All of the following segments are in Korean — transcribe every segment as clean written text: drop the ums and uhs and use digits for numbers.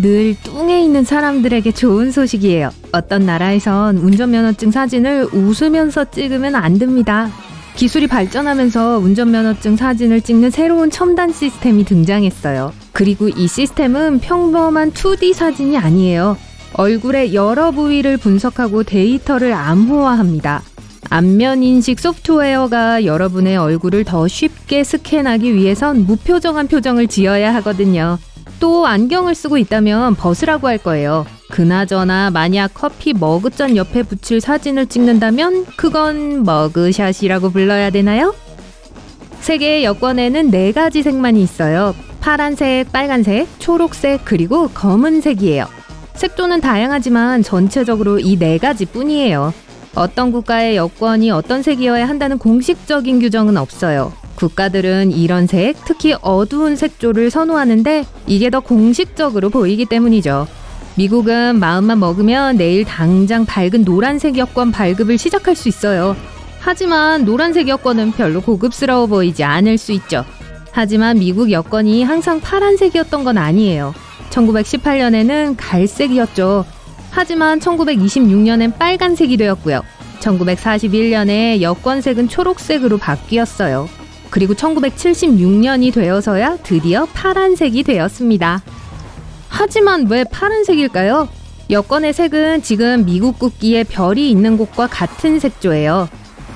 늘 뚱에 있는 사람들에게 좋은 소식이에요. 어떤 나라에선 운전면허증 사진을 웃으면서 찍으면 안 됩니다. 기술이 발전하면서 운전면허증 사진을 찍는 새로운 첨단 시스템이 등장했어요. 그리고 이 시스템은 평범한 2D 사진이 아니에요. 얼굴의 여러 부위를 분석하고 데이터를 암호화합니다. 안면인식 소프트웨어가 여러분의 얼굴을 더 쉽게 스캔하기 위해선 무표정한 표정을 지어야 하거든요. 또 안경을 쓰고 있다면 벗으라고 할 거예요. 그나저나 만약 커피 머그잔 옆에 붙일 사진을 찍는다면 그건 머그샷이라고 불러야 되나요? 세계의 여권에는 4가지 색만이 있어요. 파란색, 빨간색, 초록색, 그리고 검은색이에요. 색조는 다양하지만 전체적으로 이 4가지 뿐이에요. 어떤 국가의 여권이 어떤 색이어야 한다는 공식적인 규정은 없어요. 국가들은 이런 색, 특히 어두운 색조를 선호하는데 이게 더 공식적으로 보이기 때문이죠. 미국은 마음만 먹으면 내일 당장 밝은 노란색 여권 발급을 시작할 수 있어요. 하지만 노란색 여권은 별로 고급스러워 보이지 않을 수 있죠. 하지만 미국 여권이 항상 파란색이었던 건 아니에요. 1918년에는 갈색이었죠. 하지만 1926년엔 빨간색이 되었고요. 1941년에 여권색은 초록색으로 바뀌었어요. 그리고 1976년이 되어서야 드디어 파란색이 되었습니다. 하지만 왜 파란색일까요? 여권의 색은 지금 미국 국기에 별이 있는 곳과 같은 색조예요.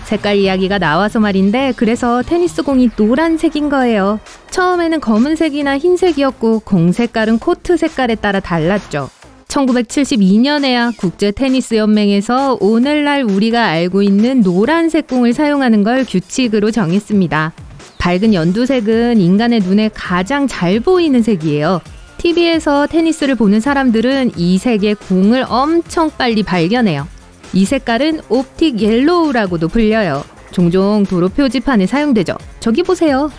색깔 이야기가 나와서 말인데 그래서 테니스공이 노란색인 거예요. 처음에는 검은색이나 흰색이었고 공 색깔은 코트 색깔에 따라 달랐죠. 1972년에야 국제테니스연맹에서 오늘날 우리가 알고 있는 노란색 공을 사용하는 걸 규칙으로 정했습니다. 밝은 연두색은 인간의 눈에 가장 잘 보이는 색이에요. TV에서 테니스를 보는 사람들은 이 색의 공을 엄청 빨리 발견해요. 이 색깔은 옵틱 옐로우라고도 불려요. 종종 도로 표지판에 사용되죠. 저기 보세요.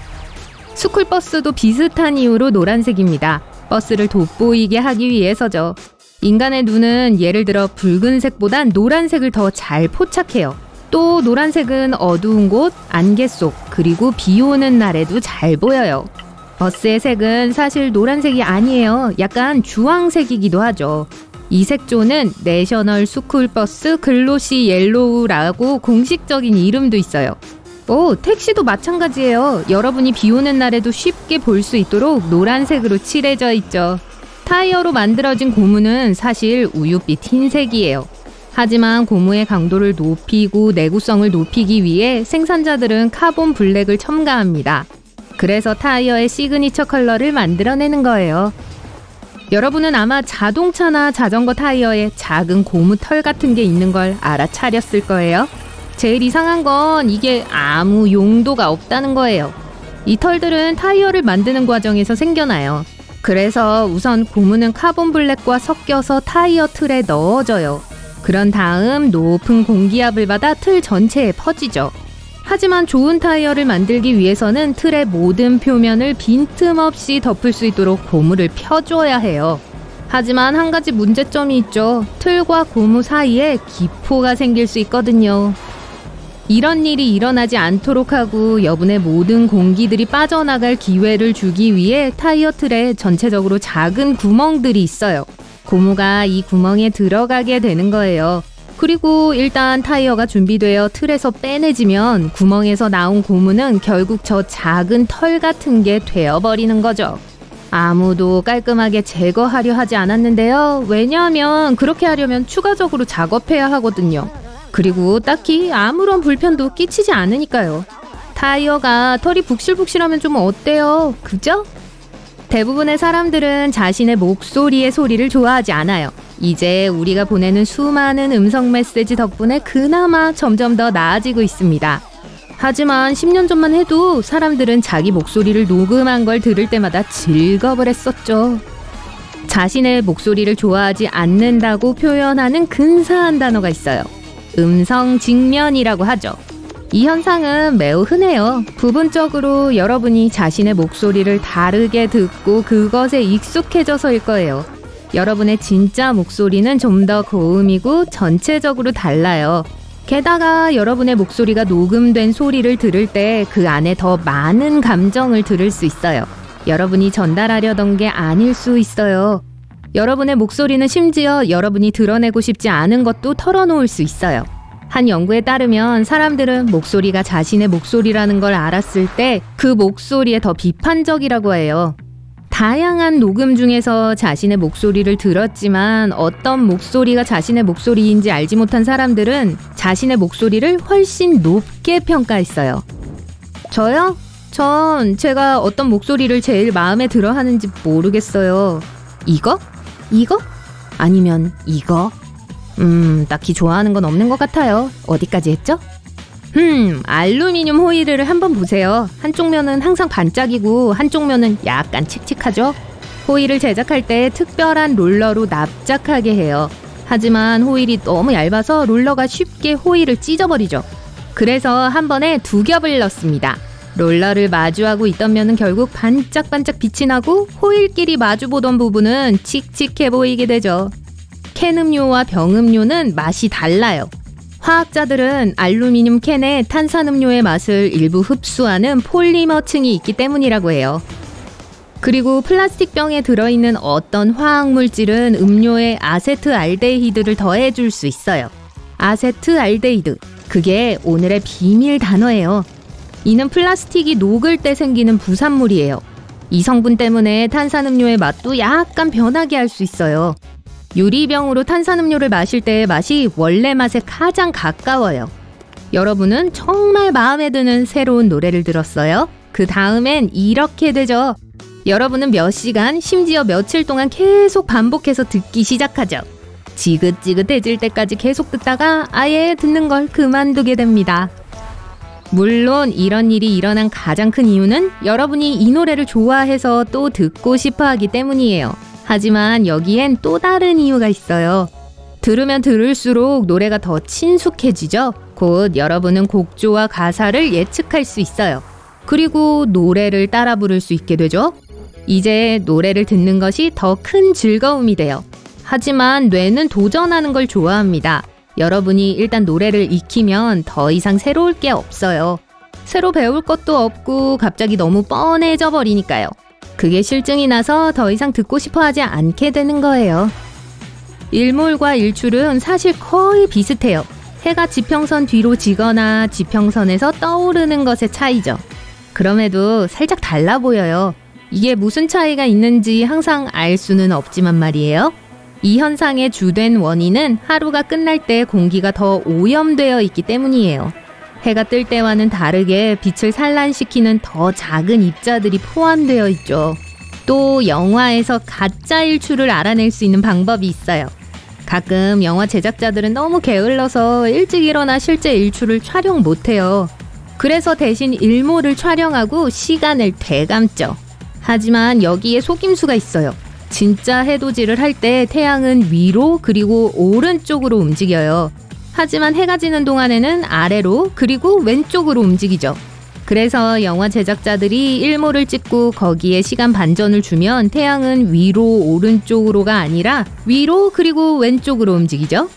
스쿨버스도 비슷한 이유로 노란색입니다. 버스를 돋보이게 하기 위해서죠. 인간의 눈은 예를 들어 붉은색보단 노란색을 더 잘 포착해요. 또 노란색은 어두운 곳, 안개 속, 그리고 비 오는 날에도 잘 보여요. 버스의 색은 사실 노란색이 아니에요. 약간 주황색이기도 하죠. 이 색조는 내셔널 스쿨버스 글로시 옐로우라고 공식적인 이름도 있어요. 택시도 마찬가지예요. 여러분이 비 오는 날에도 쉽게 볼 수 있도록 노란색으로 칠해져 있죠. 타이어로 만들어진 고무는 사실 우윳빛 흰색이에요. 하지만 고무의 강도를 높이고 내구성을 높이기 위해 생산자들은 카본 블랙을 첨가합니다. 그래서 타이어의 시그니처 컬러를 만들어내는 거예요. 여러분은 아마 자동차나 자전거 타이어에 작은 고무 털 같은 게 있는 걸 알아차렸을 거예요. 제일 이상한 건 이게 아무 용도가 없다는 거예요. 이 털들은 타이어를 만드는 과정에서 생겨나요. 그래서 우선 고무는 카본 블랙과 섞여서 타이어 틀에 넣어져요. 그런 다음 높은 공기압을 받아 틀 전체에 퍼지죠. 하지만 좋은 타이어를 만들기 위해서는 틀의 모든 표면을 빈틈없이 덮을 수 있도록 고무를 펴줘야 해요. 하지만 한 가지 문제점이 있죠. 틀과 고무 사이에 기포가 생길 수 있거든요. 이런 일이 일어나지 않도록 하고 여분의 모든 공기들이 빠져나갈 기회를 주기 위해 타이어 틀에 전체적으로 작은 구멍들이 있어요. 고무가 이 구멍에 들어가게 되는 거예요. 그리고 일단 타이어가 준비되어 틀에서 빼내지면 구멍에서 나온 고무는 결국 저 작은 털 같은 게 되어버리는 거죠. 아무도 깔끔하게 제거하려 하지 않았는데요. 왜냐하면 그렇게 하려면 추가적으로 작업해야 하거든요. 그리고 딱히 아무런 불편도 끼치지 않으니까요. 타이어가 털이 북실북실하면 좀 어때요? 그죠? 대부분의 사람들은 자신의 목소리의 소리를 좋아하지 않아요. 이제 우리가 보내는 수많은 음성 메시지 덕분에 그나마 점점 더 나아지고 있습니다. 하지만 10년 전만 해도 사람들은 자기 목소리를 녹음한 걸 들을 때마다 즐겁을 했었죠. 자신의 목소리를 좋아하지 않는다고 표현하는 근사한 단어가 있어요. 음성 직면이라고 하죠. 이 현상은 매우 흔해요. 부분적으로 여러분이 자신의 목소리를 다르게 듣고 그것에 익숙해져서일 거예요. 여러분의 진짜 목소리는 좀 더 고음이고 전체적으로 달라요. 게다가 여러분의 목소리가 녹음된 소리를 들을 때 그 안에 더 많은 감정을 들을 수 있어요. 여러분이 전달하려던 게 아닐 수 있어요. 여러분의 목소리는 심지어 여러분이 드러내고 싶지 않은 것도 털어놓을 수 있어요. 한 연구에 따르면 사람들은 목소리가 자신의 목소리라는 걸 알았을 때 그 목소리에 더 비판적이라고 해요. 다양한 녹음 중에서 자신의 목소리를 들었지만 어떤 목소리가 자신의 목소리인지 알지 못한 사람들은 자신의 목소리를 훨씬 높게 평가했어요. 저요? 전 제가 어떤 목소리를 제일 마음에 들어 하는지 모르겠어요. 이거? 이거? 아니면 이거? 딱히 좋아하는 건 없는 것 같아요. 어디까지 했죠? 알루미늄 호일을 한번 보세요. 한쪽 면은 항상 반짝이고 한쪽 면은 약간 칙칙하죠? 호일을 제작할 때 특별한 롤러로 납작하게 해요. 하지만 호일이 너무 얇아서 롤러가 쉽게 호일을 찢어버리죠. 그래서 한 번에 2겹을 넣습니다. 롤러를 마주하고 있던 면은 결국 반짝반짝 빛이 나고 호일끼리 마주보던 부분은 칙칙해 보이게 되죠. 캔 음료와 병 음료는 맛이 달라요. 화학자들은 알루미늄 캔에 탄산음료의 맛을 일부 흡수하는 폴리머층이 있기 때문이라고 해요. 그리고 플라스틱 병에 들어있는 어떤 화학물질은 음료에 아세트알데히드를 더해줄 수 있어요. 아세트알데히드, 그게 오늘의 비밀 단어예요. 이는 플라스틱이 녹을 때 생기는 부산물이에요. 이 성분 때문에 탄산음료의 맛도 약간 변하게 할 수 있어요. 유리병으로 탄산음료를 마실 때의 맛이 원래 맛에 가장 가까워요. 여러분은 정말 마음에 드는 새로운 노래를 들었어요? 그 다음엔 이렇게 되죠. 여러분은 몇 시간, 심지어 며칠 동안 계속 반복해서 듣기 시작하죠. 지긋지긋해질 때까지 계속 듣다가 아예 듣는 걸 그만두게 됩니다. 물론 이런 일이 일어난 가장 큰 이유는 여러분이 이 노래를 좋아해서 또 듣고 싶어 하기 때문이에요. 하지만 여기엔 또 다른 이유가 있어요. 들으면 들을수록 노래가 더 친숙해지죠. 곧 여러분은 곡조와 가사를 예측할 수 있어요. 그리고 노래를 따라 부를 수 있게 되죠. 이제 노래를 듣는 것이 더 큰 즐거움이 돼요. 하지만 뇌는 도전하는 걸 좋아합니다. 여러분이 일단 노래를 익히면 더 이상 새로울 게 없어요. 새로 배울 것도 없고 갑자기 너무 뻔해져 버리니까요. 그게 실증이 나서 더 이상 듣고 싶어 하지 않게 되는 거예요. 일몰과 일출은 사실 거의 비슷해요. 해가 지평선 뒤로 지거나 지평선에서 떠오르는 것의 차이죠. 그럼에도 살짝 달라 보여요. 이게 무슨 차이가 있는지 항상 알 수는 없지만 말이에요. 이 현상의 주된 원인은 하루가 끝날 때 공기가 더 오염되어 있기 때문이에요. 해가 뜰 때와는 다르게 빛을 산란시키는 더 작은 입자들이 포함되어 있죠. 또 영화에서 가짜 일출을 알아낼 수 있는 방법이 있어요. 가끔 영화 제작자들은 너무 게을러서 일찍 일어나 실제 일출을 촬영 못해요. 그래서 대신 일몰을 촬영하고 시간을 되감죠. 하지만 여기에 속임수가 있어요. 진짜 해돋이를 할 때 태양은 위로 그리고 오른쪽으로 움직여요. 하지만 해가 지는 동안에는 아래로 그리고 왼쪽으로 움직이죠. 그래서 영화 제작자들이 일몰을 찍고 거기에 시간 반전을 주면 태양은 위로 오른쪽으로가 아니라 위로 그리고 왼쪽으로 움직이죠.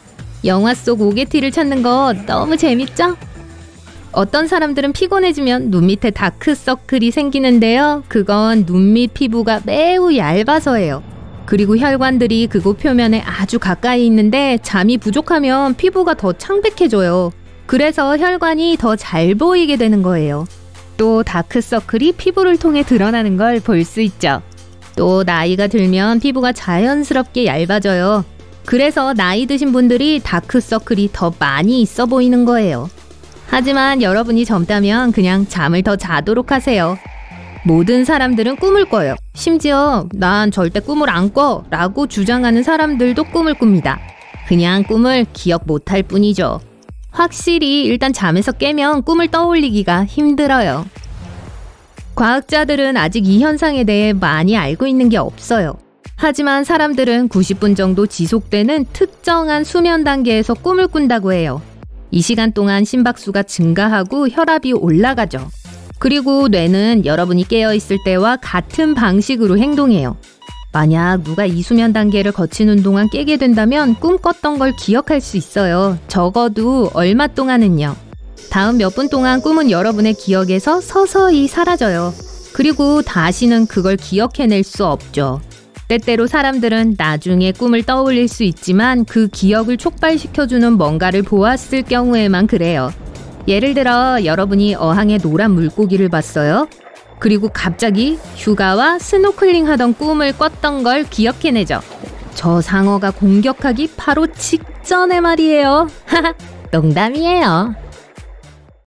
영화 속 오게티를 찾는 거 너무 재밌죠? 어떤 사람들은 피곤해지면 눈 밑에 다크서클이 생기는데요. 그건 눈 밑 피부가 매우 얇아서예요. 그리고 혈관들이 그곳 표면에 아주 가까이 있는데 잠이 부족하면 피부가 더 창백해져요. 그래서 혈관이 더 잘 보이게 되는 거예요. 또 다크서클이 피부를 통해 드러나는 걸 볼 수 있죠. 또 나이가 들면 피부가 자연스럽게 얇아져요. 그래서 나이 드신 분들이 다크서클이 더 많이 있어 보이는 거예요. 하지만 여러분이 젊다면 그냥 잠을 더 자도록 하세요. 모든 사람들은 꿈을 꿔요. 심지어 난 절대 꿈을 안 꿔 라고 주장하는 사람들도 꿈을 꿉니다. 그냥 꿈을 기억 못할 뿐이죠. 확실히 일단 잠에서 깨면 꿈을 떠올리기가 힘들어요. 과학자들은 아직 이 현상에 대해 많이 알고 있는 게 없어요. 하지만 사람들은 90분 정도 지속되는 특정한 수면 단계에서 꿈을 꾼다고 해요. 이 시간 동안 심박수가 증가하고 혈압이 올라가죠. 그리고 뇌는 여러분이 깨어있을 때와 같은 방식으로 행동해요. 만약 누가 이 수면 단계를 거치는 동안 깨게 된다면 꿈 꿨던 걸 기억할 수 있어요. 적어도 얼마 동안은요. 다음 몇 분 동안 꿈은 여러분의 기억에서 서서히 사라져요. 그리고 다시는 그걸 기억해낼 수 없죠. 때때로 사람들은 나중에 꿈을 떠올릴 수 있지만 그 기억을 촉발시켜주는 뭔가를 보았을 경우에만 그래요. 예를 들어 여러분이 어항에 노란 물고기를 봤어요. 그리고 갑자기 휴가와 스노클링 하던 꿈을 꿨던 걸 기억해내죠. 저 상어가 공격하기 바로 직전에 말이에요. 하하, 농담이에요.